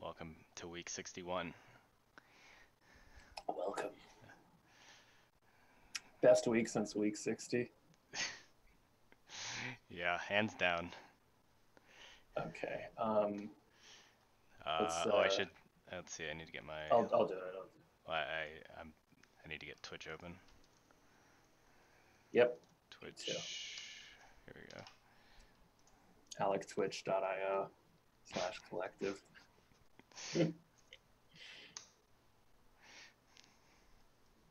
Welcome to week 61. Welcome. Best week since week 60. Yeah, hands down. Okay. Oh, I should. Let's see. I need to get my. I'll do it. I need to get Twitch open. Yep. Twitch. Here we go. alectwitch.io/collective. All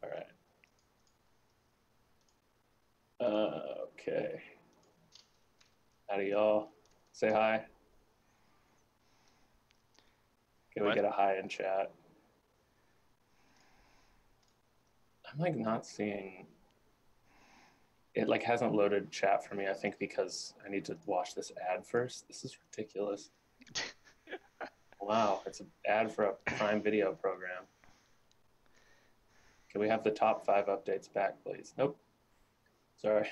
right. Okay. Howdy, y'all. Say hi. Can we get a hi in chat? I'm like not seeing it. Like hasn't loaded chat for me. I think because I need to watch this ad first. This is ridiculous. Wow, it's an ad for a Prime Video program. Can we have the top 5 updates back, please? Nope. Sorry.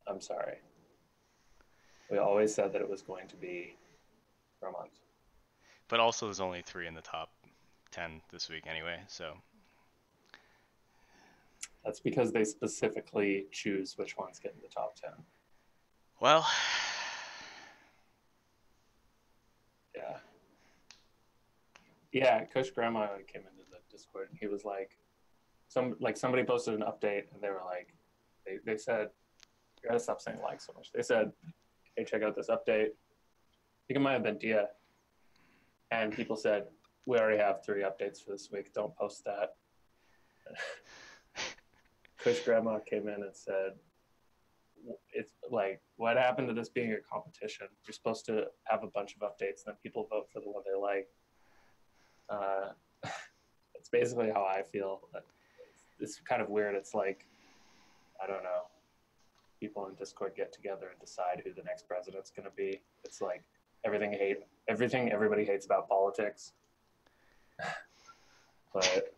I'm sorry. We always said that it was going to be for a month. But also there's only 3 in the top 10 this week anyway, so. That's because they specifically choose which ones get in the top 10. Well. Yeah. Yeah, Kush Grandma came into the Discord and he was like, somebody posted an update and they were like, they said, you gotta stop saying like so much. They said, hey, check out this update. I think it might have been Dia. And people said, we already have 3 updates for this week. Don't post that. Kush Grandma came in and said, it's like, what happened to this being a competition? You're supposed to have a bunch of updates and then people vote for the one they like. It's basically how I feel. It's kind of weird. It's like, I don't know. People in Discord get together and decide who the next president's going to be. It's like everything everybody hates about politics. But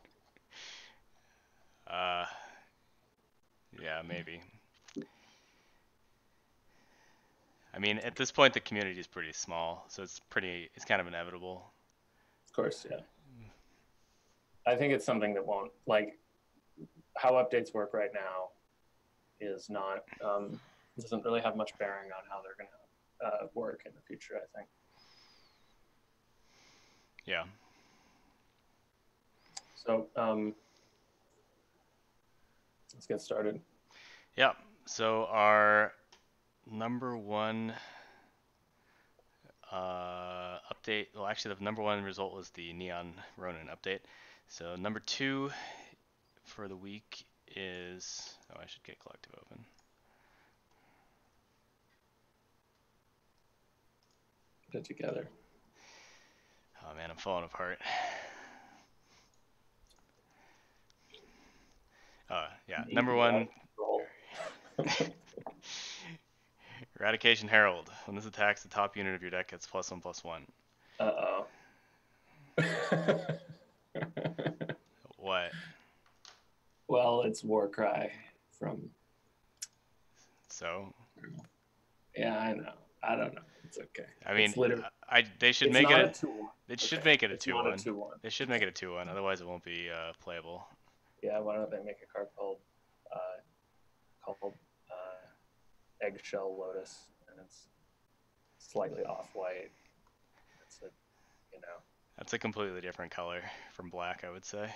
yeah, maybe. I mean, at this point the community is pretty small, so it's kind of inevitable. Of course, yeah. I think it's something that won't, like, how updates work right now is not, doesn't really have much bearing on how they're going to work in the future, I think. Yeah. So, let's get started. Yeah. So our number one update, well, actually the number one result was the Neon Ronin update. So number 2 for the week is, I should get collective open. Get it together. Oh man, I'm falling apart. Yeah, number 1. Eradication Herald. When this attacks, the top unit of your deck gets +1/+1. Uh-oh. What? Well, it's Warcry from... So? Yeah, I know. I don't know. It's okay. I mean, they should make it. They should make it a 2-1. It's not a 2-1. They should make it a 2-1. Otherwise, it won't be playable. Yeah, why don't they make a card called Eggshell Lotus, and it's slightly off-white. It's a, That's a completely different color from black, I would say.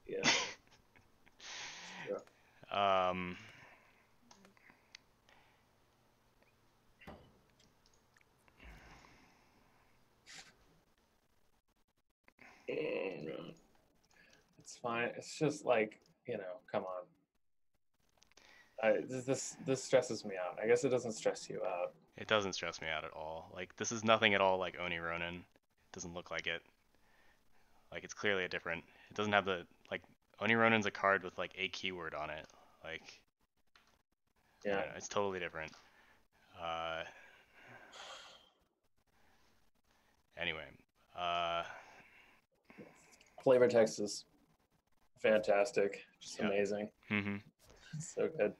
Yeah. It's fine. It's just like, come on. This stresses me out. I guess it doesn't stress you out. It doesn't stress me out at all. Like, this is nothing at all like Oni Ronin. It doesn't look like it. Like, it's clearly a different... It doesn't have the... Like, Oni Ronin's a card with, like, a keyword on it. Like... Yeah. It's totally different. Anyway. Flavor text is fantastic. Just amazing. Mm-hmm. So good.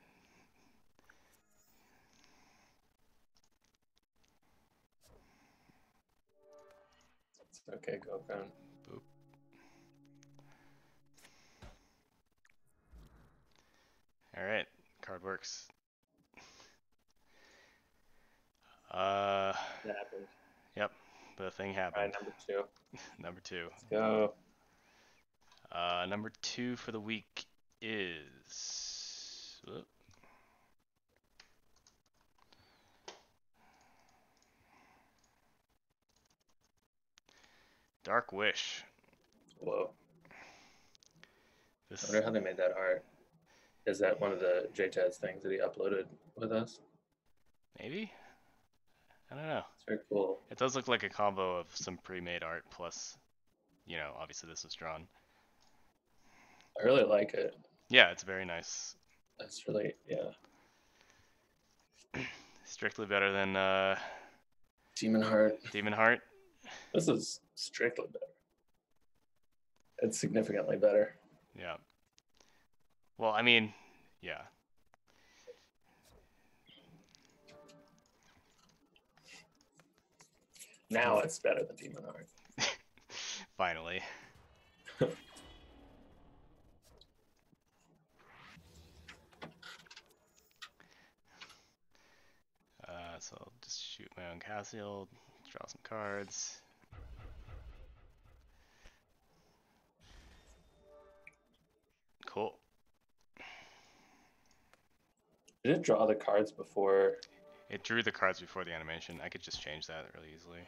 Okay, go Crown. Boop. All right, card works. Uh, That happened. yep, the thing All right, happened. number two. Number two. Let's go. Number two for the week is Dark Wish. Whoa. I This wonder how they made that art. Is that one of the JTAD's things that he uploaded with us? maybe? I don't know. It's very cool. It does look like a combo of some pre-made art plus, obviously this was drawn. I really like it. Yeah, it's very nice. That's really, yeah. Strictly better than Demon Heart. Demon Heart. This is strictly better. It's significantly better. Yeah. Well, I mean, yeah. Now it's better than Demon Heart. Finally. So I'll just shoot my own Cassiel, draw some cards. Cool. Did it draw the cards before? It drew the cards before the animation. I could just change that really easily.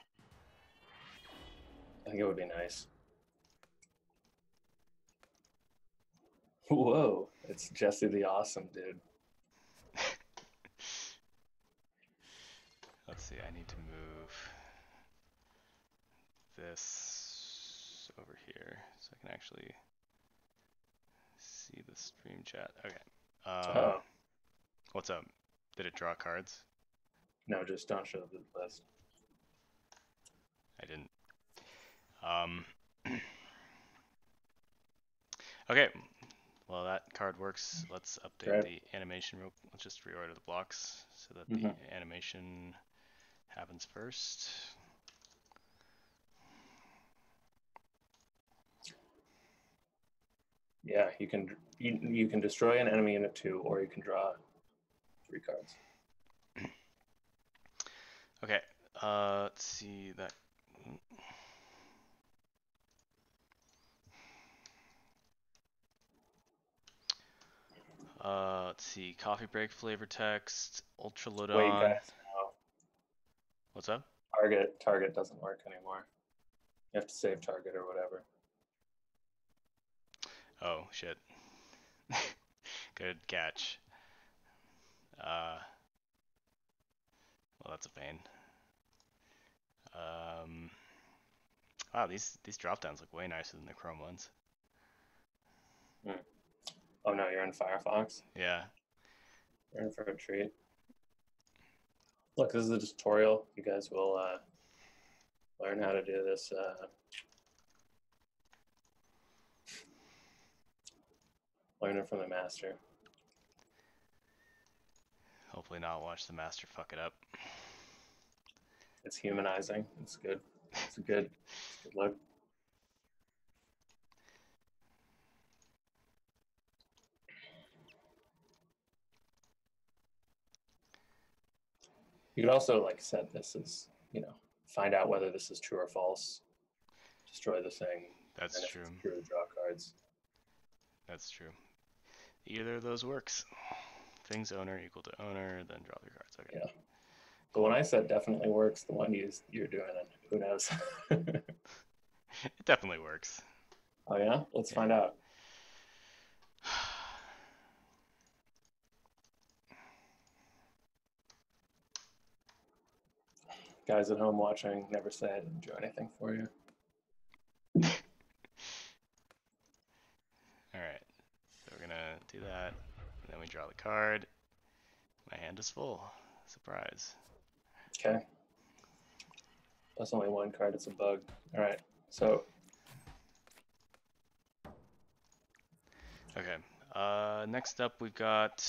I think it would be nice. Whoa, it's Jesse the Awesome, dude. Let's see, I need to move this over here so I can actually see the stream chat. Okay. Oh, What's up? Did it draw cards? no, just don't show the list. I didn't. Okay. Well, that card works. Let's update the animation. Let's just reorder the blocks so that the animation happens first. Yeah, you can destroy an enemy unit 2, or you can draw 3 cards. Okay. Let's see that. Let's see. Coffee break flavor text. Ultra load Wait, on. guys, no. What's up? Target doesn't work anymore. You have to save target or whatever. Oh shit. Good catch. Well, that's a pain. Wow, these drop downs look way nicer than the Chrome ones. Oh no, you're in Firefox? Yeah. You're in for a treat. Look, this is a tutorial. You guys will learn how to do this. Learn it from the master. Hopefully not watch the master fuck it up. It's humanizing. It's good. It's a good look. You could also like set this as, find out whether this is true or false. Destroy the thing. That's and true. If it's true, draw cards. That's true. Either of those works. Things owner equal to owner, then draw the cards. Okay. Yeah. The one I said definitely works. The one you're doing, and who knows? It definitely works. Oh yeah? Let's find out. Guys at home watching, never say I didn't do anything for you. Alright, so we're gonna do that, and then we draw the card. My hand is full. Surprise. Okay. That's only one card, it's a bug. Alright, so. Okay, next up we've got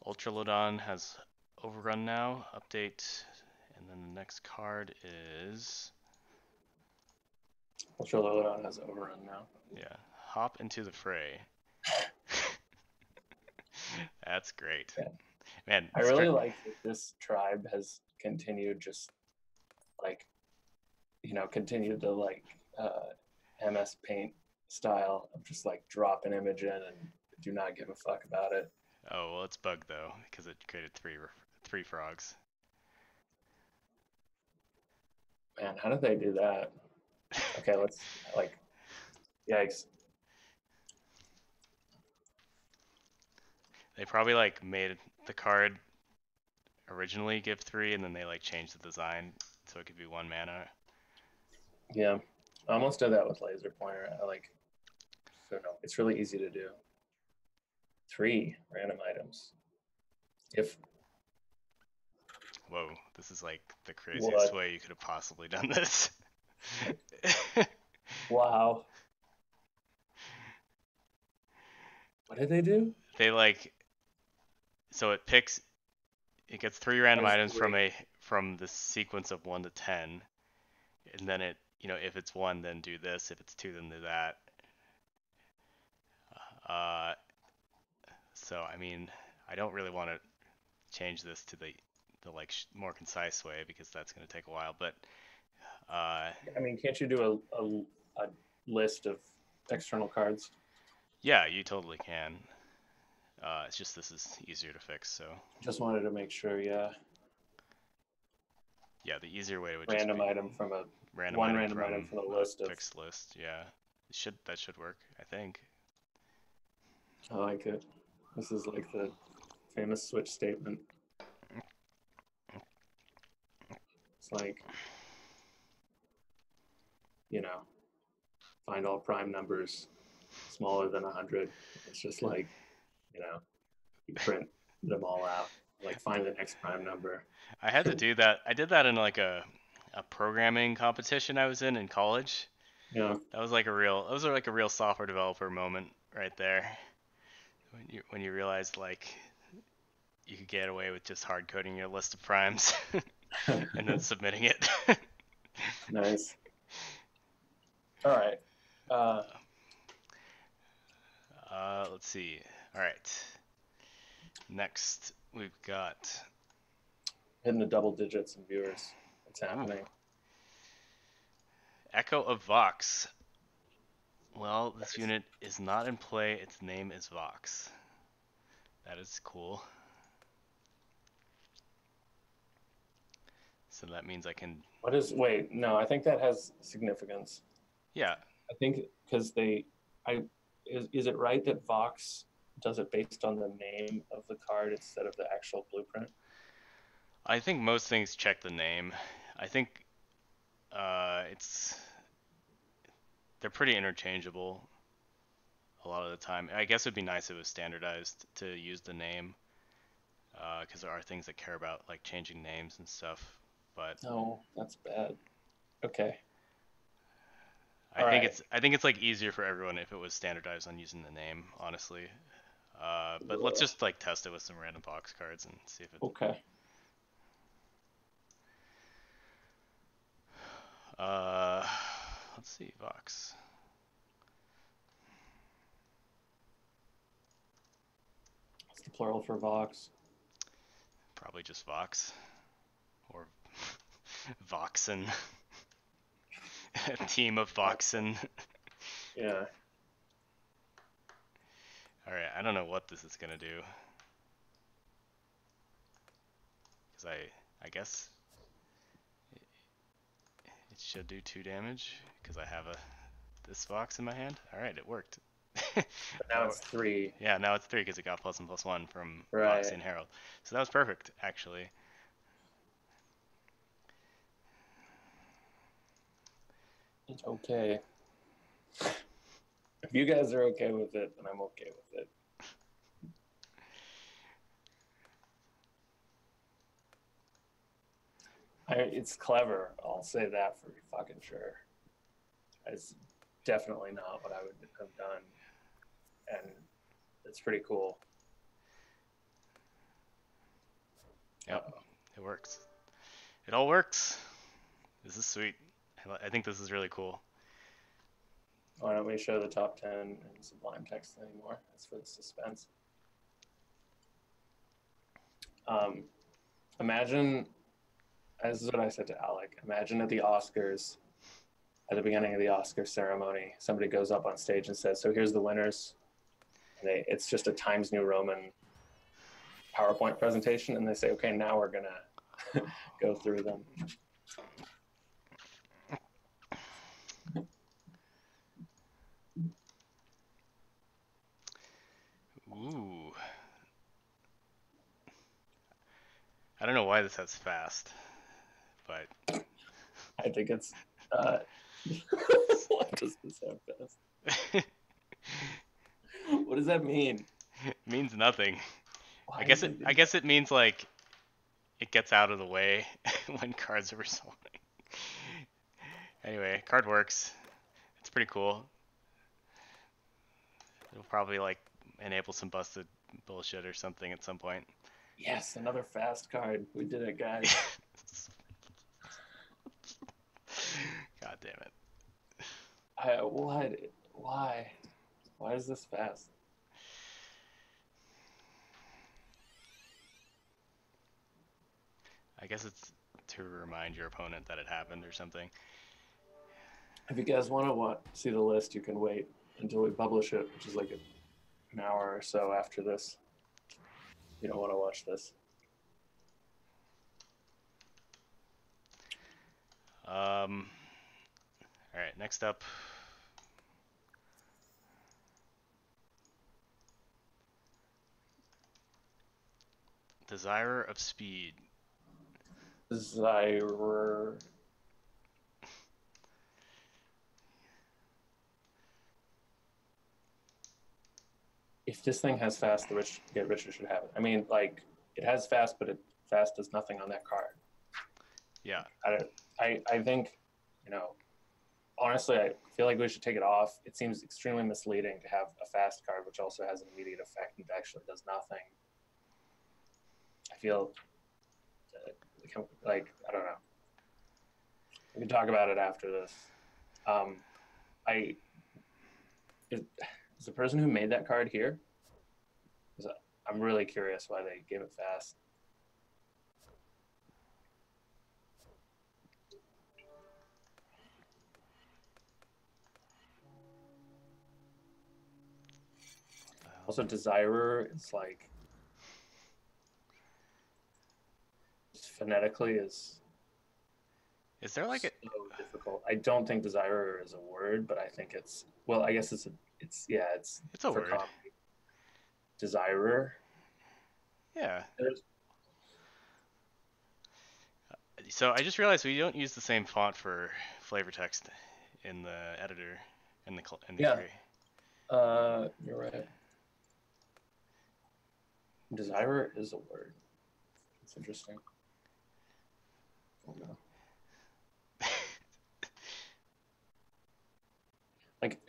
Ultralodon has overrun now, update, and then the next card is Ultra loadout has overrun now. Yeah. Hop into the fray. That's great. Yeah. Man, I really like that this tribe has continued just like, continued the like MS Paint style of just like drop an image in and do not give a fuck about it. oh, well, it's bugged though because it created three frogs. Man, how did they do that? Okay, let's like, yikes. They probably like made the card originally give 3 and then they like changed the design so it could be 1 mana. Yeah, I almost did that with laser pointer. So no, it's really easy to do. 3 random items. If Whoa, this is like the craziest what? way you could have possibly done this. Wow. What did they do? They like so it gets 3 random There's items 3. from the sequence of 1 to 10, and then if it's 1 then do this, if it's 2 then do that. Uh so I mean, I don't really want to change this to the like more concise way because that's going to take a while, but I mean, can't you do a list of external cards? yeah, you totally can. It's just this is easier to fix, so Just wanted to make sure. Yeah, yeah, the easier way would just random be item from a random one item random item from from a a list of. fixed list. Yeah, that should work, I think. I like it. This is like the famous switch statement. It's like, you know, find all prime numbers smaller than 100. It's just like, you print them all out. Like find the next prime number. I had to do that. I did that in like a programming competition I was in college. Yeah. That was like a real software developer moment right there. When you realized like you could get away with just hard coding your list of primes and then submitting it. Nice. All right. Let's see. All right. Next, we've got Hitting the double digits in viewers. It's ooh, happening. Echo of Vox. Well, this unit is not in play. Its name is Vox. That is cool. So that means I can. Wait, no, I think that has significance. Yeah, I think because is it right that Vox does it based on the name of the card instead of the actual blueprint? I think most things check the name. I think it's they're pretty interchangeable a lot of the time. I guess it'd be nice if it was standardized to use the name, because there are things that care about like changing names and stuff. But No, that's bad. Okay. I All think right. it's like easier for everyone if it was standardized on using the name, honestly. But let's just like test it with some random box cards and see if it. Okay. Uh, let's see, Vox. What's the plural for Vox? Probably just Vox or Voxen. A team of Voxen. Yeah. All right, I don't know what this is gonna do. Because I guess it should do 2 damage because I have this Vox in my hand. All right, it worked. But now it's 3. Yeah, now it's 3 because it got +1/+1 from Right. Voxian Herald. So that was perfect, actually. It's okay. If you guys are okay with it, then I'm okay with it. It's clever. I'll say that for fucking sure. It's definitely not what I would have done, and it's pretty cool. Yep, it works. It all works. This is sweet. I think this is really cool. Why don't we show the top 10 in Sublime Text anymore? That's for the suspense. Imagine, this is what I said to Alec, imagine at the Oscars, at the beginning of the Oscar ceremony, somebody goes up on stage and says, so here's the winners. And it's just a Times New Roman PowerPoint presentation. And they say, okay, now we're going to go through them. Ooh. I don't know why this has fast, but I think it's. Why does this have fast? What does that mean? it means nothing. Why I guess it means like it gets out of the way when cards are resolving. Anyway, card works. It's pretty cool. It'll probably like enable some busted bullshit or something at some point. Yes, another fast card. We did it, guys. God damn it. What? Why? Why is this fast? I guess it's to remind your opponent that it happened or something. If you guys want to see the list, you can wait until we publish it, which is like an hour or so after this. You don't want to watch this. All right, next up. Desire of Speed. Desire. If this thing has fast, the rich get richer should have it. I mean, like, it has fast, but fast does nothing on that card. Yeah. I think, honestly, I feel like we should take it off. It seems extremely misleading to have a fast card, which also has an immediate effect and actually does nothing. I feel like, I don't know. We can talk about it after this. Is the person who made that card here? I'm really curious why they gave it fast. Also, Desirer is like phonetically is there like so difficult. I don't think Desirer is a word, but I think it's I guess it's a word. Comedy. Desirer. Yeah. So I just realized we don't use the same font for flavor text in the editor in the yeah. tree. You're right. Desirer is a word. It's interesting. Oh, no. Like,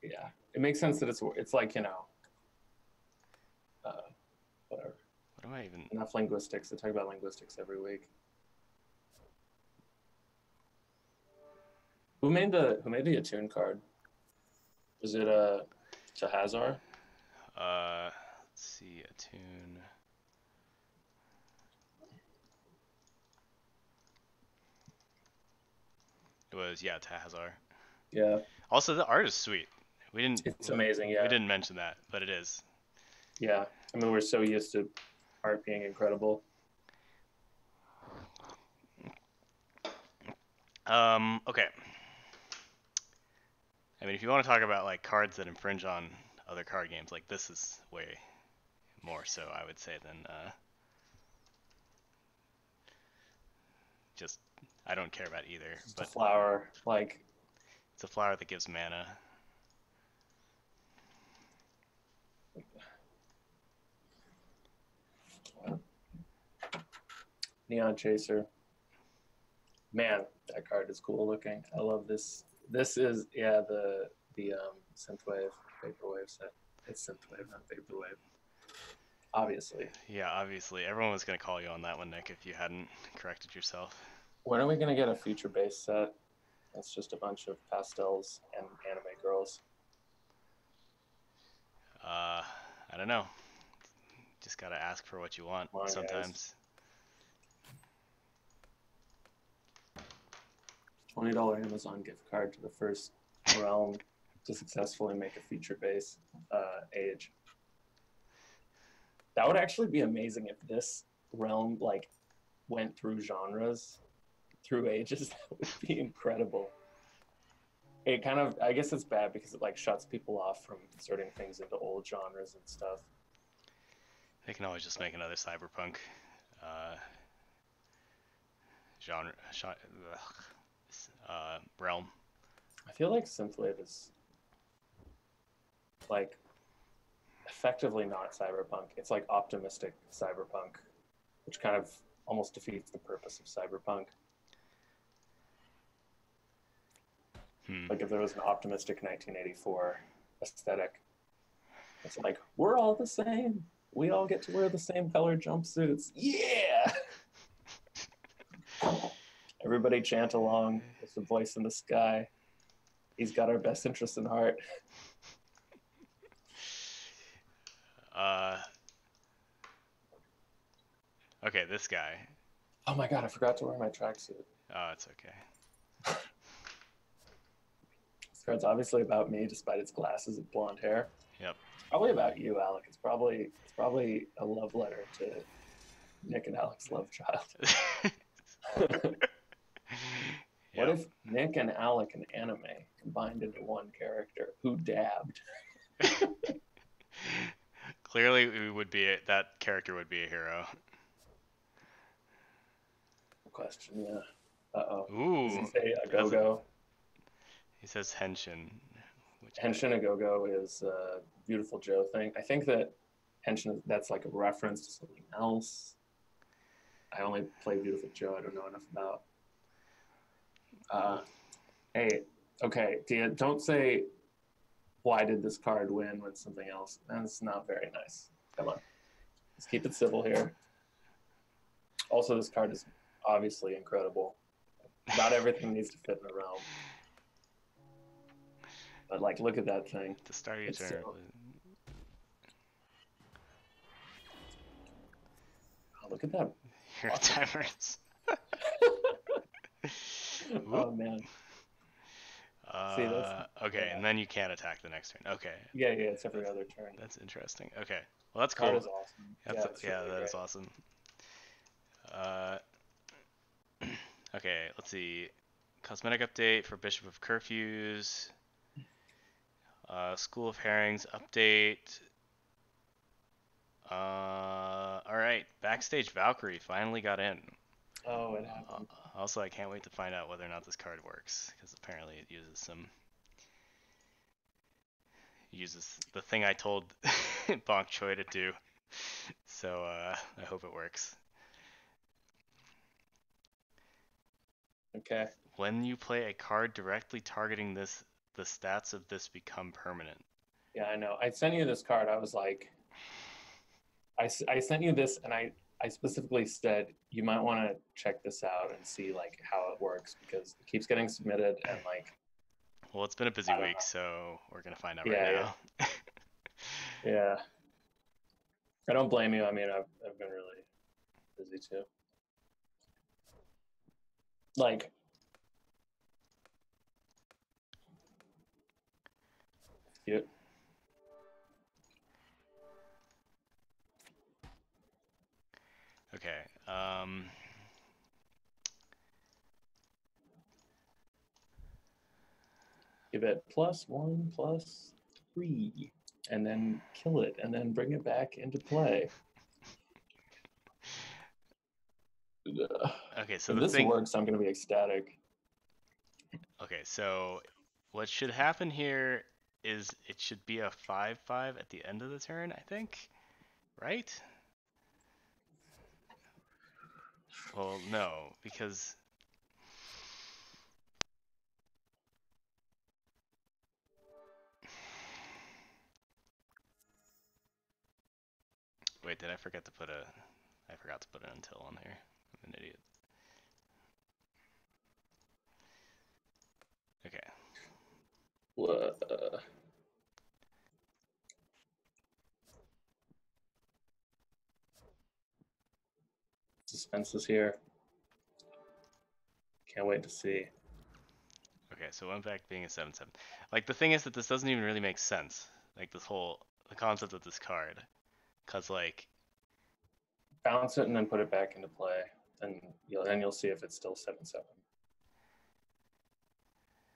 yeah, it makes sense that it's like, whatever. What am I even? Enough linguistics. They talk about linguistics every week. Who made the Attune card? Was it Tahazar? Let's see, Attune. It was Tahazar. Yeah. Also, the art is sweet. It's amazing. Yeah. We didn't mention that, but it is. Yeah. I mean, we're so used to art being incredible. Okay. I mean, if you want to talk about like cards that infringe on other card games, like this is way more so, I would say, than just I don't care about either. But a flower, like it's a flower that gives mana. Neon Chaser. Man, that card is cool looking. I love this. This is the synthwave vaporwave set. It's synthwave, not vaporwave. Obviously. Yeah, obviously. Everyone was gonna call you on that one, Nick, if you hadn't corrected yourself. When are we gonna get a feature based set? It's just a bunch of pastels and anime girls. I don't know. Just gotta ask for what you want Come on, guys. sometimes. $20 Amazon gift card to the first realm to successfully make a feature base age. That would actually be amazing if this realm like went through genres, through ages. That would be incredible. It kind of, I guess it's bad because it like shuts people off from inserting things into old genres and stuff. They can always just make another cyberpunk genre realm. I feel like Synthwave is like effectively not cyberpunk. It's like optimistic cyberpunk, which kind of almost defeats the purpose of cyberpunk. Like if there was an optimistic 1984 aesthetic, it's like we're all the same. We all get to wear the same colored jumpsuits. Yeah. Everybody chant along with the voice in the sky. He's got our best interests in heart. Okay, this guy. Oh my god, I forgot to wear my tracksuit. Oh, it's okay. This card's obviously about me, despite its glasses and blonde hair. Yep. It's probably about you, Alec. It's probably a love letter to Nick and Alec's love child. What if Nick and Alec in anime combined into one character who dabbed? Clearly, that character would be a hero. Question, yeah. Uh-oh. Ooh. Does he say a go-go? He says henshin. Henshin a go-go is a Beautiful Joe thing. I think that henshin, that's like a reference to something else. I only play Beautiful Joe. I don't know enough about. Hey, okay. Don't say, why did this card win with something else? That's not very nice. Come on. Let's keep it civil here. Also, this card is obviously incredible. Not everything needs to fit in the realm. But, like, look at that thing. The start of your turn. So... Oh, look at that. Your timers. Oh, man. See, okay, and then you can't attack the next turn. Okay. Yeah, it's every other turn. That's interesting. Okay. Well, that's cool. That is awesome. That is awesome. Okay, let's see. Cosmetic update for Bishop of Curfews. School of Herrings update. Alright, Backstage Valkyrie finally got in. Oh, it happened. Also, I can't wait to find out whether or not this card works, because apparently it uses the thing I told Bonk Choi to do. So I hope it works. Okay. When you play a card directly targeting this, the stats of this become permanent. Yeah, I know. I sent you this card. I was like, I sent you this, and I specifically said you might want to check this out and see like how it works, because it keeps getting submitted and like. Well, it's been a busy week, so we're gonna find out right now. Yeah. I don't blame you. I mean, I've been really busy too. Like, cute. Okay. Give it +1/+3, and then kill it, and then bring it back into play. Okay, so if this works, I'm gonna be ecstatic. Okay, so what should happen here is it should be a 5/5 at the end of the turn, I think, right? Well, no, because wait, did I forget to put I forgot to put an until on here. I'm an idiot. Suspense is here. Can't wait to see. Okay, so went back being a 7/7. Like the thing is that this doesn't even really make sense. Like the concept of this card, cause like Bounce it and then put it back into play, and you'll see if it's still 7/7.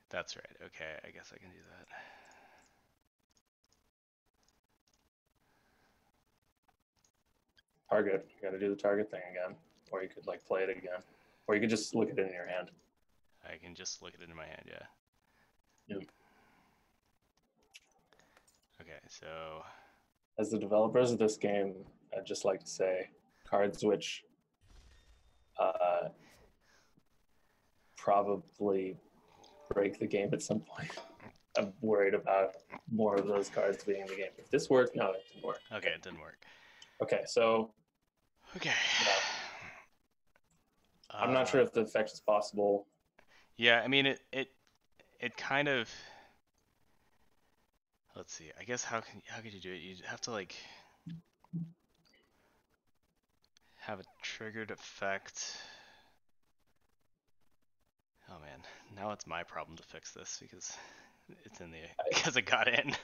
that's right. Okay, I guess I can do that. Target. You got to do the target thing again, or you could like play it again, or you could just look at it in your hand. I can just look at it in my hand, yeah. Yep. Okay, so As the developers of this game, I'd just like to say, cards which probably break the game at some point. I'm worried about more of those cards being in the game. If this worked, no, it didn't work. okay, it didn't work. Okay, so Okay. yeah, I'm not sure if the effect is possible. Yeah, I mean it kind of. Let's see. I guess how could you do it? You'd have to like have a triggered effect. Oh man, now it's my problem to fix this because it's in the because it got in.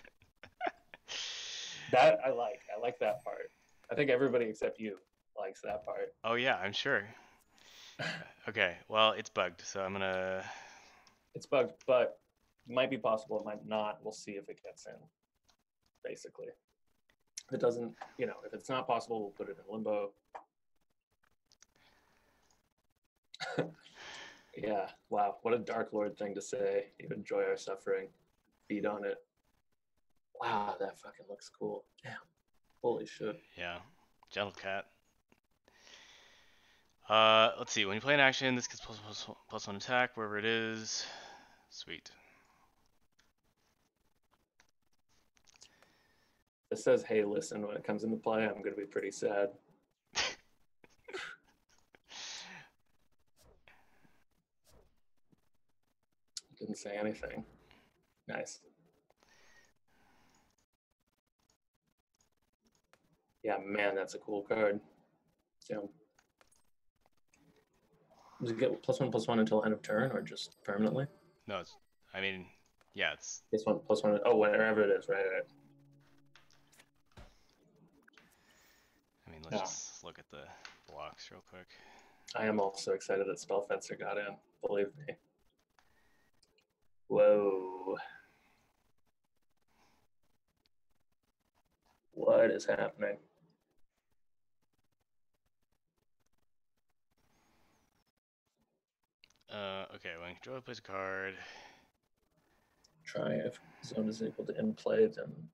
That I like. I like that part. I think everybody except you likes that part. Oh yeah, I'm sure. Okay, well it's bugged, so I'm gonna. It's bugged, but it might be possible. It might not. We'll see if it gets in. Basically, if it doesn't, if it's not possible, we'll put it in limbo. Yeah. Wow. What a Dark Lord thing to say. You enjoy our suffering. Feed on it. Wow, that fucking looks cool. Damn. Holy shit. Yeah, gentle cat. Let's see. When you play an action, this gets plus one attack wherever it is. Sweet. It says, hey, listen, when it comes into play, I'm going to be pretty sad. Didn't say anything. Nice. Yeah, man, that's a cool card. Yeah. Does it get +1/+1 until end of turn or just permanently? No, it's. I mean, yeah, it's. +1/+1. Oh, whatever it is, right? I mean, let's just look at the blocks real quick. I am also excited that Spellfencer got in. Believe me. Whoa. What is happening? Okay, when controller plays a card. Try if zone is equal to in play, then.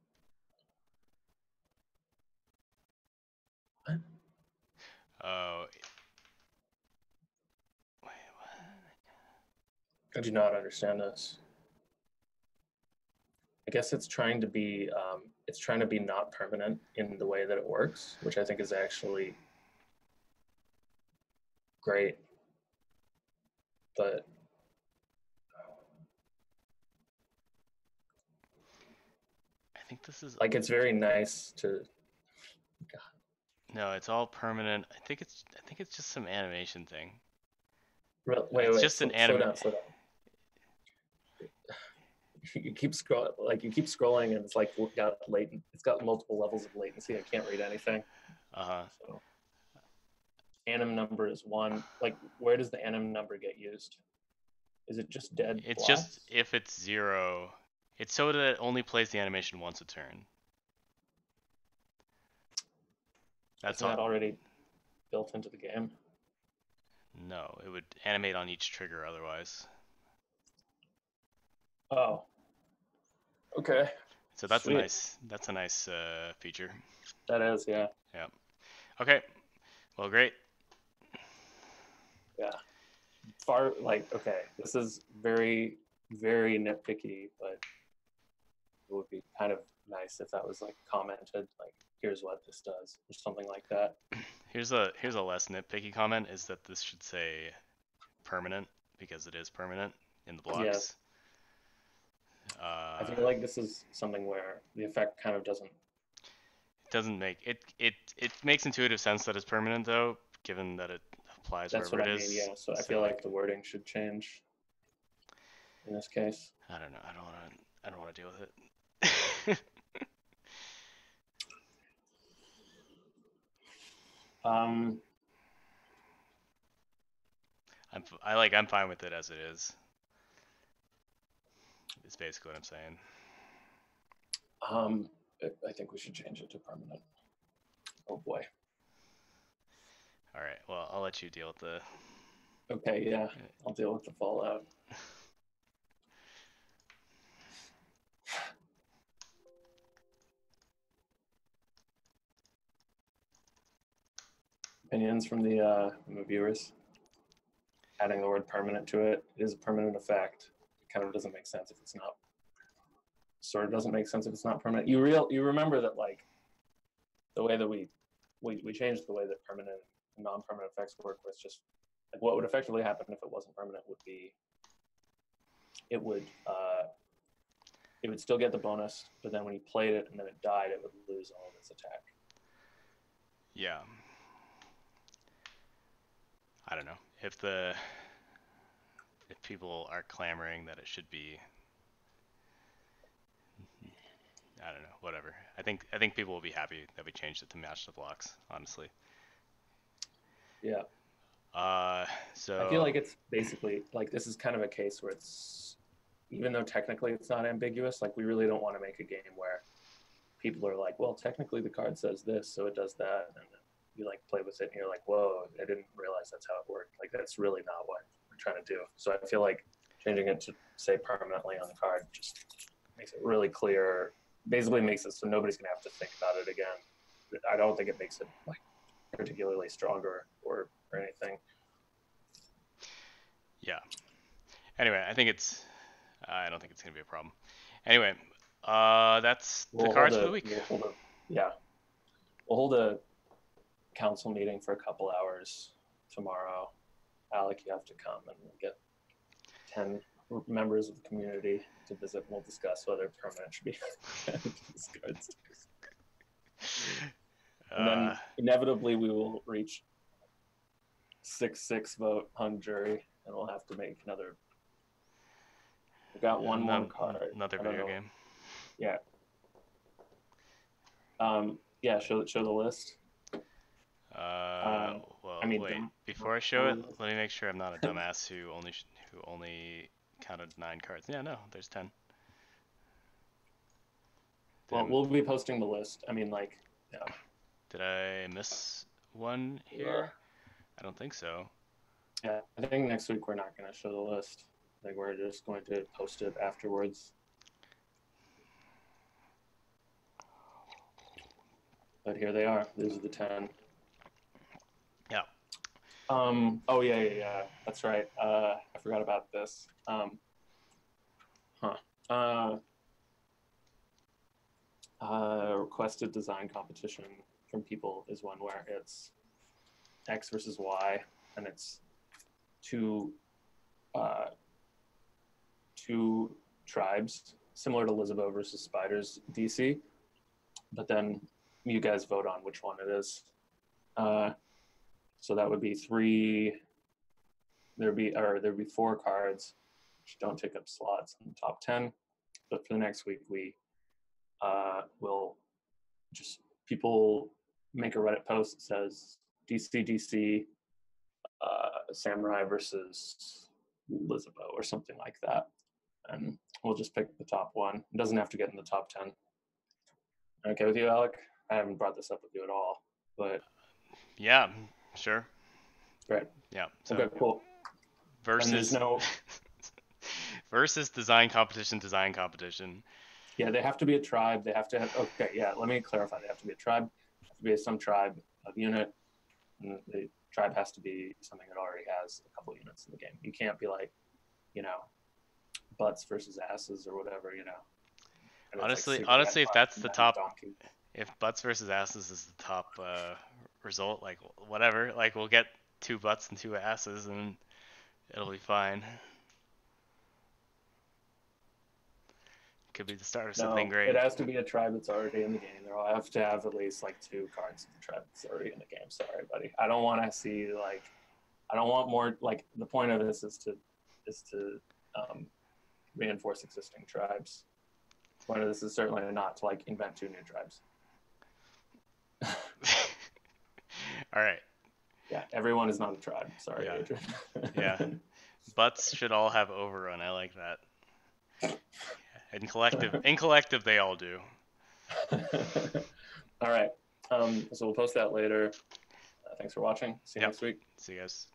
What? Oh. Wait, what? I do not understand this. I guess it's trying to be not permanent in the way that it works, which I think is actually great. But I think this is like it's very nice to. God. no, it's all permanent. I think it's just some animation thing. Wait, it's just an slow down. You keep scrolling, and it's like got latent. It's got multiple levels of latency. I can't read anything. So, anim number is 1. Like, where does the anim number get used? Is it just dead? It's blocks? just if it's 0. It's so that it only plays the animation once a turn. That's Isn't that already built into the game? No, it would animate on each trigger otherwise. Oh. Okay. So that's Sweet. a nice feature. That is, yeah. Yeah. Okay. Well, great. Yeah. Okay, this is very, very nitpicky, but it would be kind of nice if that was like commented, like, here's what this does, or something like that. Here's a less nitpicky comment is that this should say permanent because it is permanent in the blocks. Yes. I feel like this is something where the effect kind of doesn't. It doesn't make it makes intuitive sense that it's permanent though, given that it applies That's wherever what it I mean. is. Yeah. So I So feel like like, the wording should change in this case. I don't know. I don't want to deal with it. Um, I'm fine with it as it is. It's basically what I'm saying. um, I think we should change it to permanent. Oh boy. All right. Well, I'll let you deal with the. Okay. Yeah. I'll deal with the fallout. Opinions from the viewers. Adding the word permanent to it. It is a permanent effect. It kind of doesn't make sense if it's not. Sort of doesn't make sense if it's not permanent. You remember that like the way that we changed the way that permanent and non-permanent effects work was just like what would effectively happen if it wasn't permanent would be it would still get the bonus, but then when you played it and then it died, it would lose all of its attack. Yeah. I don't know if people are clamoring that it should be. I don't know. Whatever. I think people will be happy that we changed it to match the blocks. Honestly. Yeah. I feel So like it's basically like this is kind of a case where it's even though technically it's not ambiguous, like we really don't want to make a game where people are like, well, technically the card says this, so it does that, and then you like play with it and you're like, whoa, I didn't realize that's how it worked. Like that's really not what we're trying to do. So I feel like changing it to say permanently on the card just makes it really clear. Basically makes it so nobody's gonna have to think about it again. I don't think it makes it like particularly stronger or anything. yeah. Anyway, I don't think it's gonna be a problem. Anyway, that's the cards for the week. Yeah, we'll hold a council meeting for a couple hours tomorrow. Alec, you have to come, and we'll get 10 members of the community to visit. We'll discuss whether permanent should be cards. And then inevitably we will reach 6-6 vote on jury, and we'll have to make another. We got one more card. Another video game. Yeah. Yeah. Show the list. Well, I mean, wait. Before I show it, let me make sure I'm not a dumbass who only counted 9 cards. Yeah, no, there's 10. Well, we'll be posting the list. I mean, like, yeah. Did I miss one here? I don't think so. Yeah, I think next week we're not going to show the list. I think we're just going to post it afterwards. But here they are. These are the 10. Yeah. Oh yeah. That's right. I forgot about this. Requested design competition from people is one where it's X versus Y, and it's two tribes, similar to Lizabo versus Spiders DC, but then you guys vote on which one it is. So that would be 3. There'd be 4 cards which don't take up slots in the top 10. But for the next week, we will just people make a Reddit post that says DC Samurai versus Lizabo or something like that, and we'll just pick the top one. It doesn't have to get in the top 10. Okay with you, Alec? I haven't brought this up with you at all, but yeah, sure. Great. Yeah. So okay, cool. Versus no versus design competition. Yeah, they have to be a tribe. They have to have. Okay, yeah. Let me clarify. They have to be a tribe. They have to be some tribe of unit, and the tribe has to be something that already has a couple units in the game. You can't be like, butts versus asses or whatever. Honestly, if that's the top, if butts versus asses is the top result, like whatever, like we'll get 2 butts and 2 asses, and it'll be fine. Could be the start of something No, it great. has to be a tribe that's already in the game. They'll have to have at least like 2 cards of the tribe that's already in the game. Sorry, buddy. I don't want to see like. I don't want more. Like the point of this is to um, reinforce existing tribes. The point of this is certainly not to like invent 2 new tribes. All right. Yeah, everyone is not a tribe. Sorry, Yeah. Adrian. Yeah. Butts should all have overrun. I like that. In collective, they all do. All right. So we'll post that later. Thanks for watching. See you Yep. next week. See you guys.